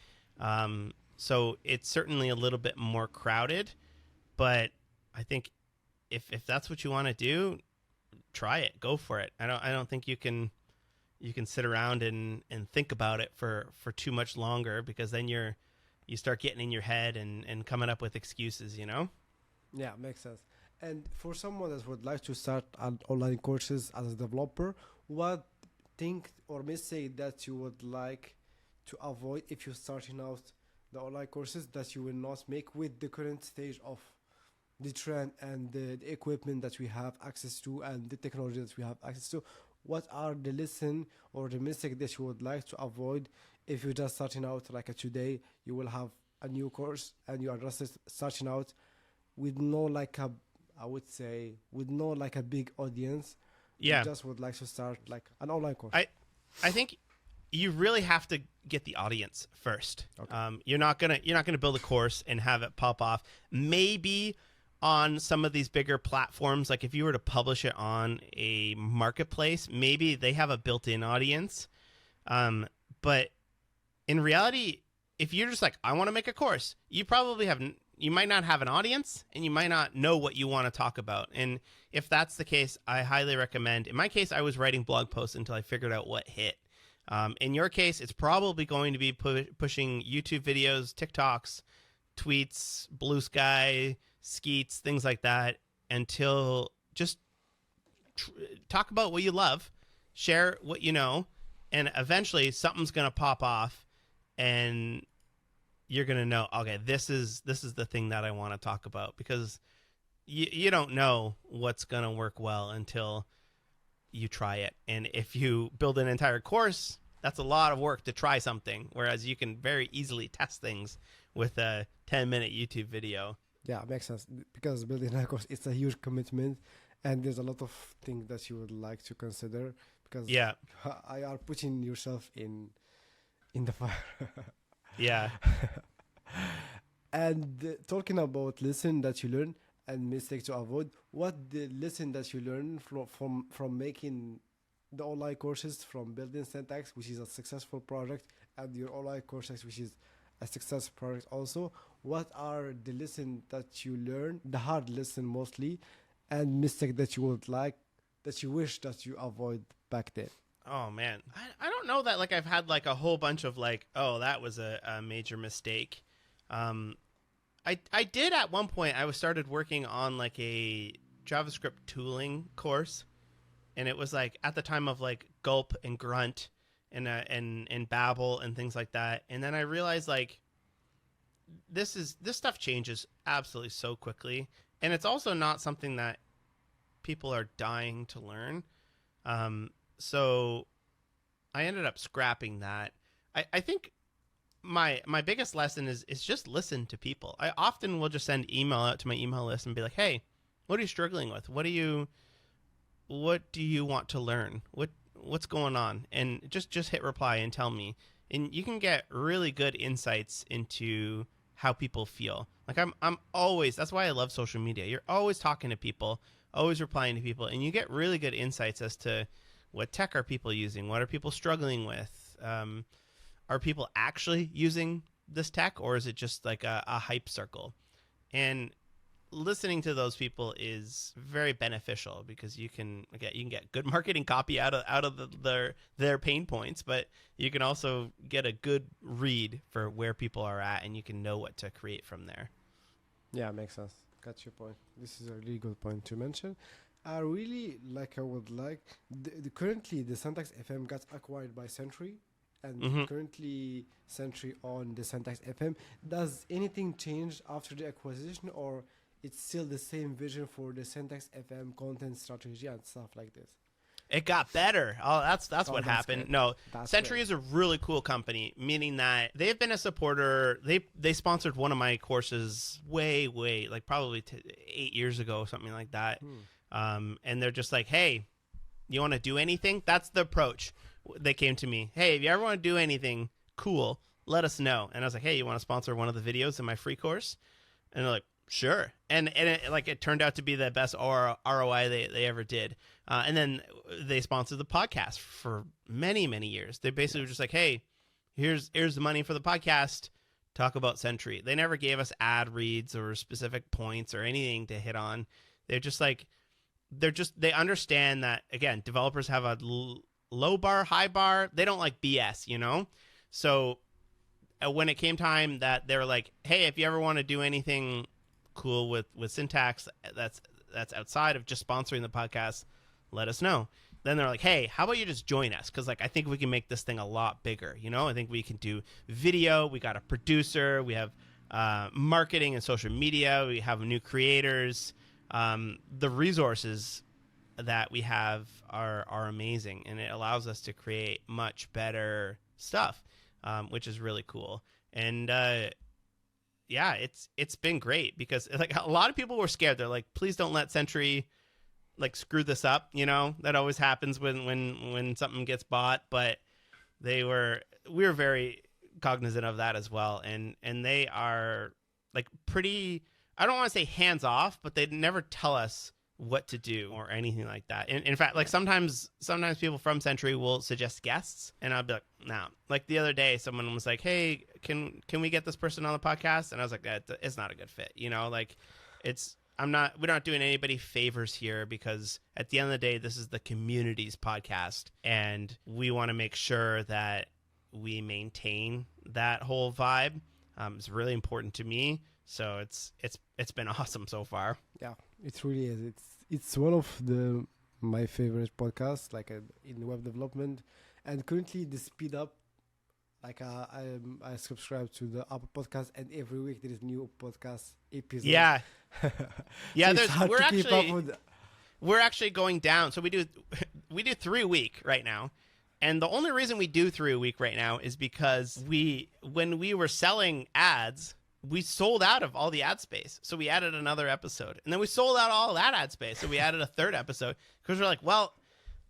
So it's certainly a little bit more crowded, but I think if that's what you want to do, try it, go for it. I don't think you can sit around and think about it for too much longer, because then you start getting in your head and coming up with excuses, you know? Yeah, makes sense. And for someone that would like to start an online courses as a developer, what thing or mistake that you would like to avoid if you're starting out the online courses that you will not make with the current stage of the trend and the equipment that we have access to and the technology that we have access to? what are the lesson or the mistake that you would like to avoid if you're just starting out like today. You will have a new course and you are just starting out with no like a, I would say, with no like a big audience. You Yeah. just would like to start like an online course. I think you really have to get the audience first. Okay. You're not gonna build a course and have it pop off. Maybe on some of these bigger platforms, like if you were to publish it on a marketplace, maybe they have a built-in audience. But in reality, if you're just like, I want to make a course, you probably you might not have an audience and you might not know what you want to talk about. And if that's the case, I highly recommend. In my case, I was writing blog posts until I figured out what hit. In your case, it's probably going to be pushing YouTube videos, TikToks, tweets, Blue Sky, Skeets, things like that, until just talk about what you love, share what you know, and eventually something's going to pop off and you're going to know, okay, this is the thing that I want to talk about, because you don't know what's going to work well until you try it. And if you build an entire course, that's a lot of work to try something, whereas you can very easily test things with a 10-minute YouTube video. Yeah, makes sense, because building a course, it's a huge commitment and there's a lot of things that you would like to consider, because Yeah. I are putting yourself in the fire. Yeah. And talking about lesson that you learn and mistake to avoid, what the lesson that you learn from making the online courses, from building Syntax, which is a successful project, and your online courses, which is a success project also, what are the lesson that you learn, the hard lesson mostly, and mistake that you would like, that you wish that you avoid back then? Oh man, I don't know that like I've had like a whole bunch of like, oh, that was a major mistake. I did at one point. I was started working on like a JavaScript tooling course, and it was like at the time of like Gulp and Grunt and Babel and things like that. And then I realized like this stuff changes absolutely so quickly, and it's also not something that people are dying to learn. So I ended up scrapping that. I think my biggest lesson is just listen to people. I often will just send email out to my email list and be like, hey, what are you struggling with? What do you want to learn? What's going on? And just hit reply and tell me. And you can get really good insights into how people feel. Like I'm always, that's why I love social media. You're always talking to people, always replying to people, and you get really good insights as to what tech are people using? What are people struggling with? Are people actually using this tech, or is it just like a hype circle? And listening to those people is very beneficial, because you can get good marketing copy out of their pain points, but you can also get a good read for where people are at, and you can know what to create from there. Yeah, makes sense. Got your point. This is a really good point to mention. I really like. I would like. Currently, the Syntax FM got acquired by Sentry, and currently Sentry on the Syntax FM. Does anything change after the acquisition, or it's still the same vision for the Syntax FM content strategy and stuff like this? It got better. Oh, that's what happened. Great. No, That's Sentry great. is a really cool company, meaning that they've been a supporter. They sponsored one of my courses way like probably 8 years ago, something like that. And they're just like, hey, you want to do anything? That's the approach. They came to me, hey, if you ever want to do anything cool, let us know. And I was like, hey, you want to sponsor one of the videos in my free course? And they're like, sure. And it turned out to be the best ROI they ever did. And then they sponsored the podcast for many years. They basically were just like, hey, here's the money for the podcast. Talk about Sentry. They never gave us ad reads or specific points or anything to hit on. They're just like, they understand that, again, developers have a low bar, high bar. They don't like BS, you know? So when it came time that they were like, hey, if you ever want to do anything cool with Syntax that's outside of just sponsoring the podcast, let us know. Then they're like, hey, how about you just join us? Because like I think we can make this thing a lot bigger. You know, I think we can do video. We got a producer. We have marketing and social media. We have new creators. The resources that we have are amazing, and it allows us to create much better stuff, which is really cool. And yeah, it's been great because like a lot of people were scared. They're like, please don't let Sentry like screw this up. You know, that always happens when something gets bought. But we were very cognizant of that as well, and they are like pretty. I don't want to say hands off, but they never tell us what to do or anything like that. In fact, like sometimes people from Sentry will suggest guests, and I'll be like, no. Like the other day, someone was like, hey, can we get this person on the podcast? And I was like, it's not a good fit. You know, like we're not doing anybody favors here, because at the end of the day, this is the community's podcast, and we want to make sure that we maintain that whole vibe. It's really important to me. So it's been awesome so far. Yeah, it really is. It's one of my favorite podcasts, like in web development, and currently the speed up. Like I subscribe to the Apple podcast, and every week there is new podcast episode. Yeah, yeah. So we're actually going down. So we do 3 a week right now. And the only reason we do 3 a week right now is because when we were selling ads, we sold out of all the ad space. So we added another episode. And then we sold out all that ad space. So we added a third episode because we're like, well,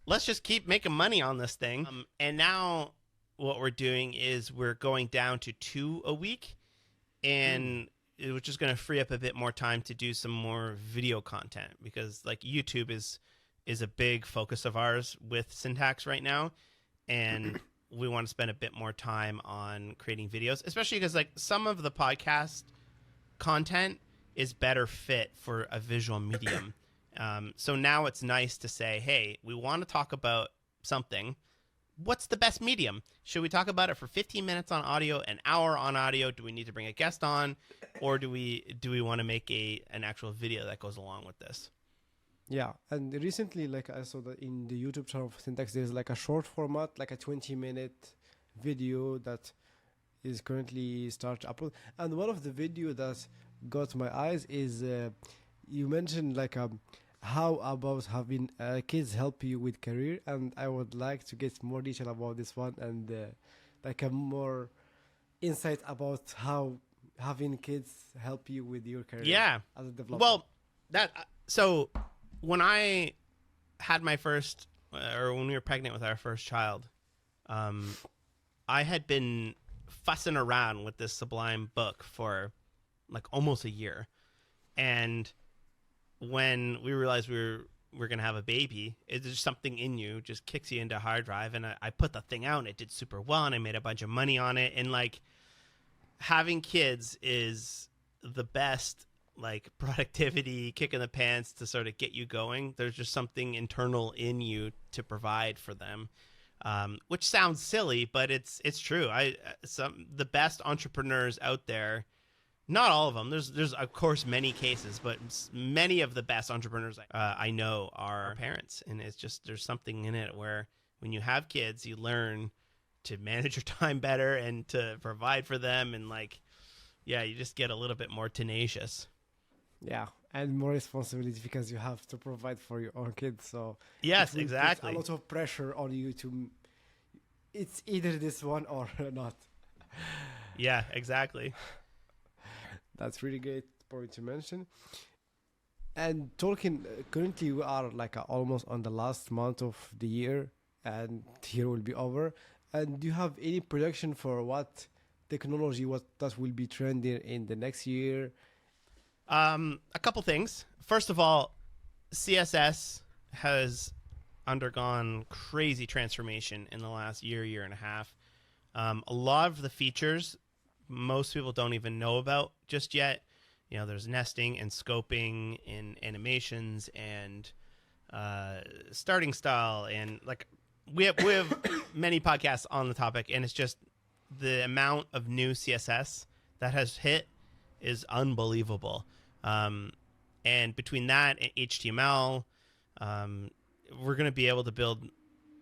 let's just keep making money on this thing. And now what we're doing is we're going down to 2 a week. And it was just going to free up a bit more time to do some more video content, because like YouTube is a big focus of ours with Syntax right now. And we want to spend a bit more time on creating videos, especially because like some of the podcast content is better fit for a visual medium. So now it's nice to say, hey, we want to talk about something. What's the best medium? Should we talk about it for 15 minutes on audio, an hour on audio? Do we need to bring a guest on, or do we want to make an actual video that goes along with this? Yeah, and recently, like I saw that in the YouTube channel of Syntax, there's like a short format, like a 20-minute video that is currently start to upload. And one of the video that got my eyes is you mentioned like how about having kids help you with career, and I would like to get more detail about this one, and like a more insight about how having kids help you with your career as a developer. Well, so when I had my first, or when we were pregnant with our first child, I had been fussing around with this Sublime book for like almost a year. And when we realized we were going to have a baby, it's just something in you just kicks you into hard drive. And I put the thing out and it did super well, and I made a bunch of money on it. And like having kids is the best like productivity kick in the pants to sort of get you going. There's just something internal in you to provide for them, which sounds silly, but it's true. The best entrepreneurs out there, not all of them, there's of course many cases, but many of the best entrepreneurs I know are parents. And it's just, there's something in it where when you have kids, you learn to manage your time better and to provide for them, and like, yeah, you just get a little bit more tenacious. Yeah, and more responsibility because you have to provide for your own kids. So yes, exactly. A lot of pressure on you to. It's either this one or not. Yeah, exactly. That's really great point to mention. And talking, currently we are like almost on the last month of the year, and here will be over. And do you have any prediction for what technology that will be trending in the next year? A couple things. First of all, CSS has undergone crazy transformation in the last year and a half. A lot of the features most people don't even know about just yet. You know, there's nesting and scoping in animations and starting style, and like we have many podcasts on the topic, and it's just the amount of new CSS that has hit is unbelievable. And between that and HTML, we're going to be able to build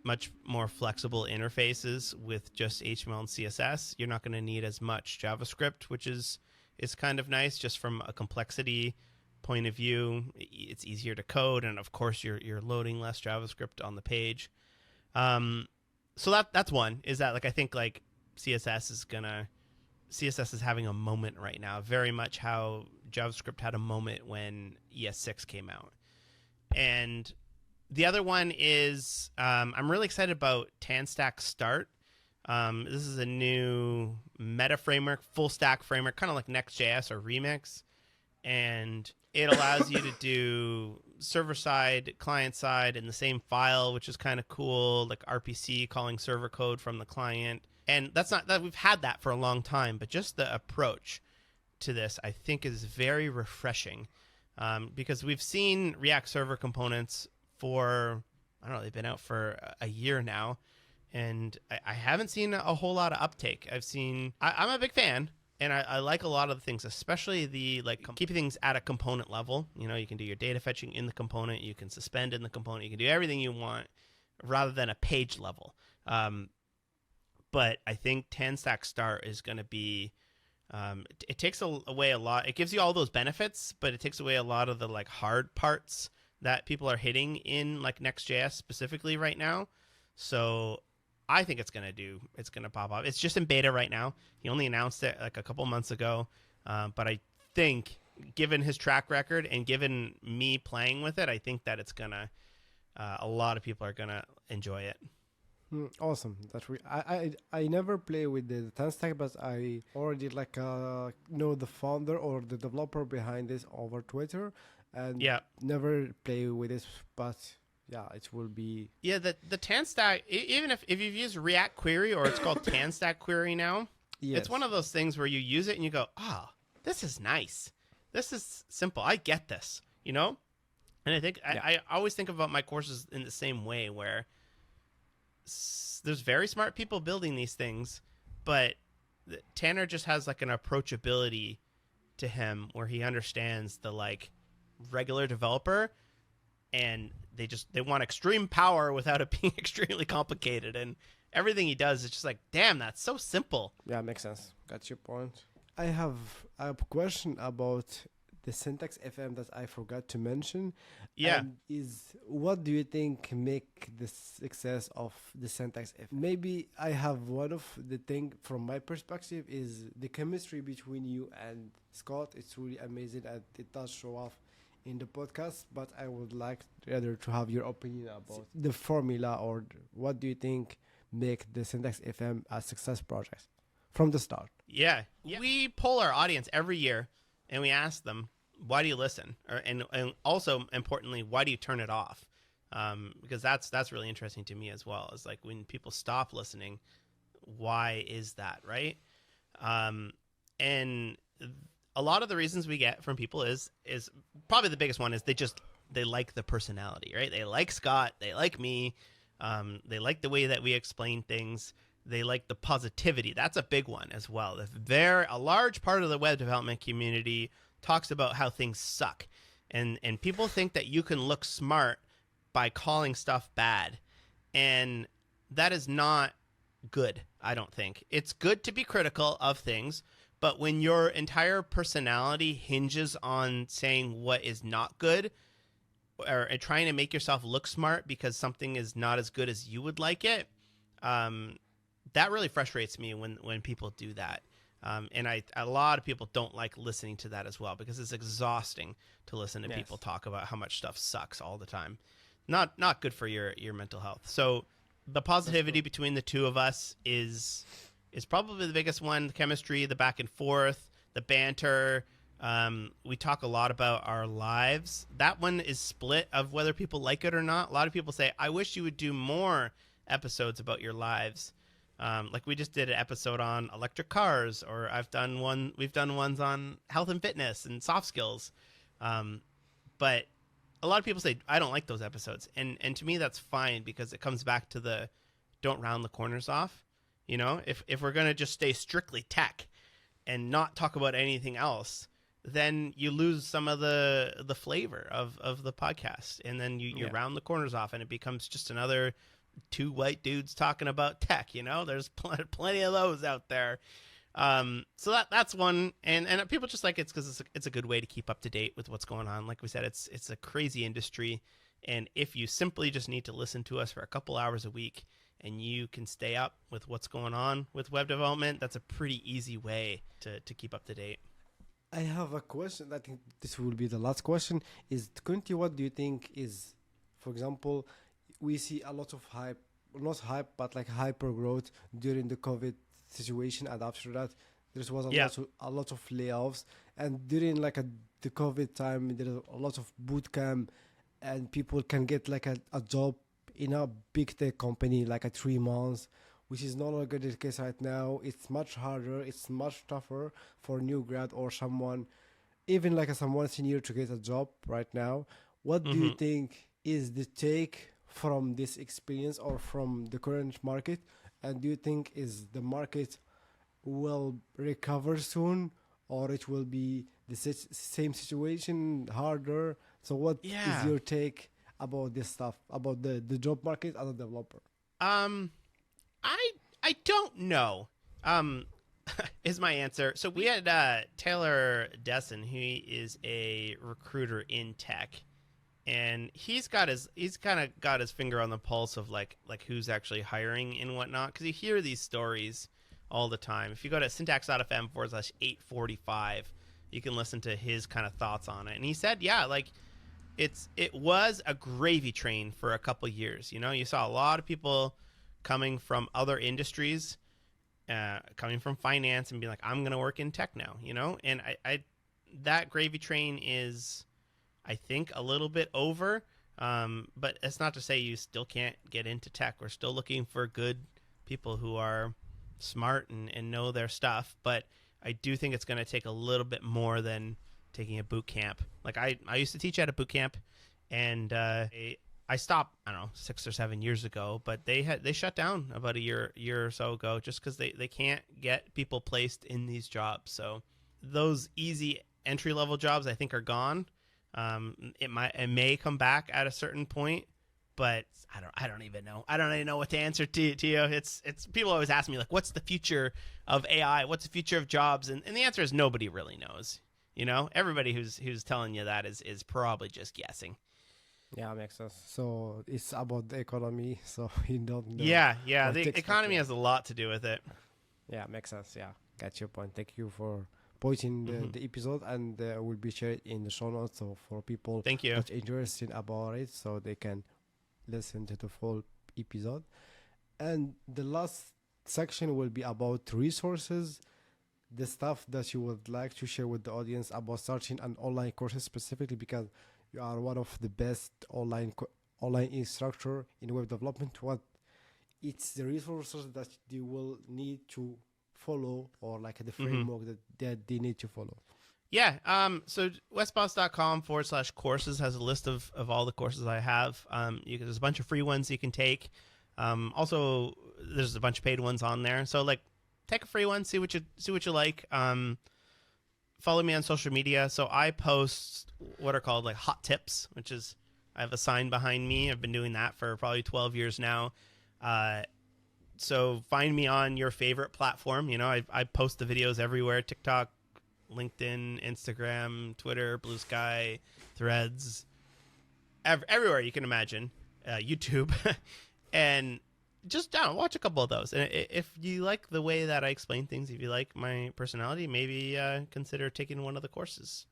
much more flexible interfaces with just HTML and CSS. You're not going to need as much JavaScript, which is kind of nice just from a complexity point of view. It's easier to code, and of course you're loading less JavaScript on the page. So that's one, is that like I think like CSS is having a moment right now, very much how JavaScript had a moment when ES6 came out. And the other one is I'm really excited about TanStack Start. This is a new meta framework, full stack framework, kind of like Next.js or Remix. And it allows you to do server side, client side in the same file, which is kind of cool, like RPC calling server code from the client. And that's not that we've had that for a long time, but just the approach to this, I think, is very refreshing, because we've seen React Server components for, I don't know, they've been out for a year now, and I haven't seen a whole lot of uptake. I'm a big fan, and I like a lot of the things, especially the like keeping things at a component level. You know, you can do your data fetching in the component, you can suspend in the component, you can do everything you want rather than a page level. But I think TanStack Start is going to be, it takes away a lot. It gives you all those benefits, but it takes away a lot of the like hard parts that people are hitting in like Next.js specifically right now. So I think it's going to pop off. It's just in beta right now. He only announced it like a couple months ago. But I think given his track record and given me playing with it, I think that it's going to, a lot of people are going to enjoy it. Awesome. I never play with the TanStack, but I already like know the founder or the developer behind this over Twitter, and never play with this. But yeah, it will be the TanStack. Even if you've used React Query, or it's called TanStack Query now, it's one of those things where you use it and you go, this is nice. This is simple. I get this. You know, and I think I always think about my courses in the same way, where there's very smart people building these things, but Tanner just has like an approachability to him where he understands the like regular developer, and they want extreme power without it being extremely complicated, and everything he does is just like, damn, that's so simple. Yeah, makes sense. Got your point. I have a question about the syntax FM that I forgot to mention. Is what do you think make the success of the syntax FM? Maybe I have one of the thing from my perspective is the chemistry between you and Scott. It's really amazing, and it does show off in the podcast, but I would like rather to have your opinion about the formula, or what do you think make the syntax FM a success project from the start? Yeah. We poll our audience every year, and we ask them, why do you listen? And also, importantly, why do you turn it off? Because that's really interesting to me as well. Is like when people stop listening, why is that, right? And a lot of the reasons we get from people is probably the biggest one is they like the personality, right? They like Scott, they like me, they like the way that we explain things. They like the positivity. That's a big one as well. A large part of the web development community talks about how things suck, and people think that you can look smart by calling stuff bad, and that is not good. I don't think it's good to be critical of things, but when your entire personality hinges on saying what is not good, or trying to make yourself look smart because something is not as good as you would like it, that really frustrates me when people do that. And a lot of people don't like listening to that as well, because it's exhausting to listen to people talk about how much stuff sucks all the time. Not good for your mental health. So the positivity between the two of us is probably the biggest one. The chemistry, the back and forth, the banter. We talk a lot about our lives. That one is split of whether people like it or not. A lot of people say, I wish you would do more episodes about your lives. Like we just did an episode on electric cars, or we've done ones on health and fitness and soft skills. But a lot of people say, I don't like those episodes. And to me, that's fine, because it comes back to the don't round the corners off. You know, if we're going to just stay strictly tech and not talk about anything else, then you lose some of the flavor of the podcast. And then you round the corners off, and it becomes just another two white dudes talking about tech. You know, there's plenty of those out there. So that's one, and people just like it's because it's a good way to keep up to date with what's going on. Like we said, it's a crazy industry, and if you simply just need to listen to us for a couple hours a week, and you can stay up with what's going on with web development, that's a pretty easy way to keep up to date. I have a question. I think this will be the last question. Is currently what do you think is, for example, we see a lot of hype, not hype, but like hyper growth during the COVID situation, and after that, there was a lot of layoffs, and during the COVID time, there is a lot of boot camp, and people can get like a job in a big tech company like a 3 months, which is no longer the case right now. It's much harder, it's much tougher for new grad or someone, even like someone senior, to get a job right now. What do you think is the take from this experience or from the current market? And do you think is the market will recover soon, or it will be the same situation, harder? So what is your take about this stuff, about the job market as a developer? I don't know. Is my answer. So we had Taylor Dessen, who is a recruiter in tech, and he's kind of got his finger on the pulse of like who's actually hiring and whatnot, because you hear these stories all the time. If you go to syntax.fm/845, you can listen to his kind of thoughts on it. And he said, yeah, like it was a gravy train for a couple years. You know, you saw a lot of people coming from other industries, coming from finance, and being like, I'm going to work in tech now, you know? And I that gravy train is, I think, a little bit over, but it's not to say you still can't get into tech. We're still looking for good people who are smart and know their stuff, but I do think it's going to take a little bit more than taking a boot camp. Like I used to teach at a boot camp, and I stopped, I don't know, 6 or 7 years ago, but they shut down about a year or so ago just because they can't get people placed in these jobs. So those easy entry level jobs, I think, are gone. It may come back at a certain point, but I don't even know. I don't even know what to answer to you. It's people always ask me like, what's the future of AI? What's the future of jobs? And the answer is nobody really knows. You know, everybody who's telling you that is probably just guessing. Yeah, makes sense. So it's about the economy, so you don't know. Yeah. The economy has a lot to do with it. Yeah, makes sense. Yeah, got your point. Thank you for pointing the episode, and will be shared in the show notes. So for people Thank you. that's interested about it, so they can listen to the full episode. And the last section will be about resources, the stuff that you would like to share with the audience about starting an online course specifically, because you are one of the best online instructor in web development. What it's the resources that they will need to follow, or like the framework that they need to follow. Yeah. So wesbos.com/courses has a list of all the courses I have. There's a bunch of free ones you can take. Also, there's a bunch of paid ones on there. So like, take a free one, see what you like. Follow me on social media. So I post what are called like hot tips, which is, I have a sign behind me. I've been doing that for probably 12 years now. So find me on your favorite platform. You know, I post the videos everywhere: TikTok, LinkedIn, Instagram, Twitter, Blue Sky, Threads, everywhere you can imagine, YouTube. And just watch a couple of those. And if you like the way that I explain things, if you like my personality, maybe consider taking one of the courses.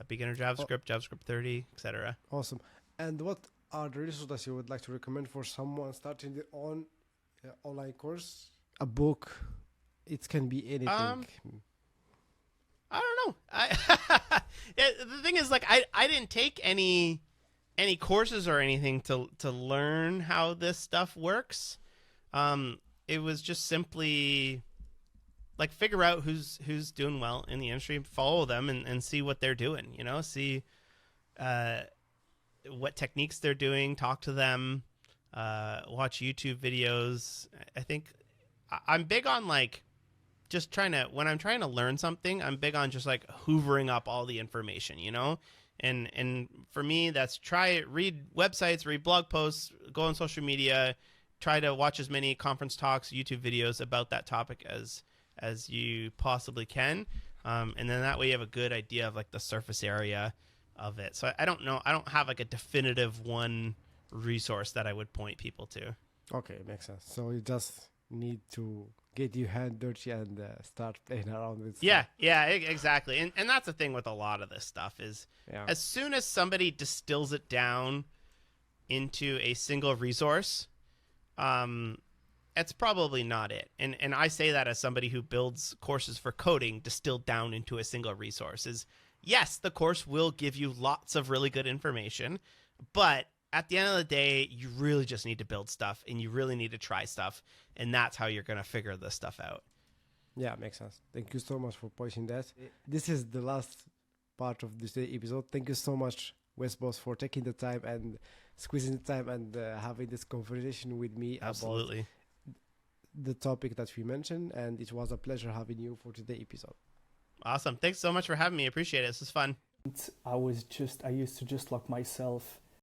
Beginner JavaScript, JavaScript 30, etc. Awesome. And what are the resources that you would like to recommend for someone starting their own online course? A book, it can be anything. I don't know. The thing is, like, I didn't take any courses or anything to learn how this stuff works. It was just simply like figure out who's doing well in the industry, follow them and see what they're doing, you know, see what techniques they're doing, talk to them, watch YouTube videos. I think I'm big on like just when I'm trying to learn something, I'm big on just like hoovering up all the information, you know? And for me, that's read websites, read blog posts, go on social media, try to watch as many conference talks, YouTube videos about that topic as as you possibly can. And then that way you have a good idea of like the surface area of it. So I don't know. I don't have like a definitive one resource that I would point people to. Okay, makes sense. So you just need to get your hand dirty and start playing around with stuff. Yeah, exactly. And that's the thing with a lot of this stuff is as soon as somebody distills it down into a single resource, it's probably not it. And I say that as somebody who builds courses for coding distilled down into a single resource. Is yes, the course will give you lots of really good information, but at the end of the day, you really just need to build stuff and you really need to try stuff. And that's how you're going to figure this stuff out. Yeah, makes sense. Thank you so much for pointing that. This is the last part of this episode. Thank you so much, Wes Bos, for taking the time and squeezing the time and having this conversation with me Absolutely. about the topic that we mentioned. And it was a pleasure having you for today's episode. Awesome. Thanks so much for having me. I appreciate it. This is fun. I used to just lock myself